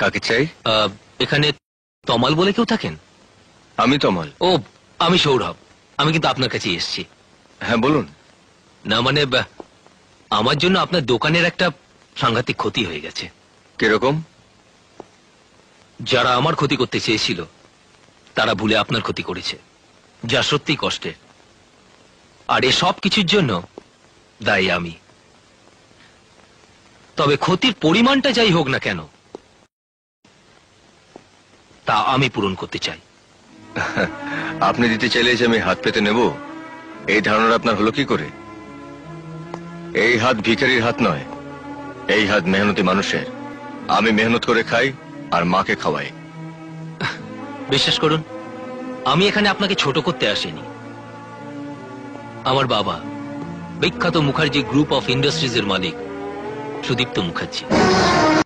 কাকে চাই? এখানে তমাল বলে কেউ থাকেন? আমি তমাল। ও, আমি সৌরভ। আমি কিন্তু আপনার কাছে এসেছি। হ্যাঁ বলুন। না মানে আমার জন্য আপনার দোকানের একটা সাংঘাতিক ক্ষতি হয়ে গেছে। কিরকম? যারা আমার ক্ষতি করতে চেয়েছিল তারা ভুলে আপনার ক্ষতি করেছে, যা সত্যি কষ্টে। আর এ সব কিছুর জন্য দায়ী আমি। তবে ক্ষতির পরিমাণটা যাই হোক না কেন, তা আমি পূরণ করতে চাই। আপনি দিতে চাইলে যে আমি হাত পেতে নেব, এই ধারণা আপনার হলো কি করে? এই হাত ভিখারির হাত নয়, এই হাত মেহনতি মানুষের। আমি মেহনত করে খাই আর মাকে খাওয়াই। বিশ্বাস করুন, আমি এখানে আপনাকে ছোট করতে আসিনি। আমার বাবা বিখ্যাত মুখার্জি গ্রুপ অফ ইন্ডাস্ট্রিজের মালিক সুদীপ্ত মুখার্জি।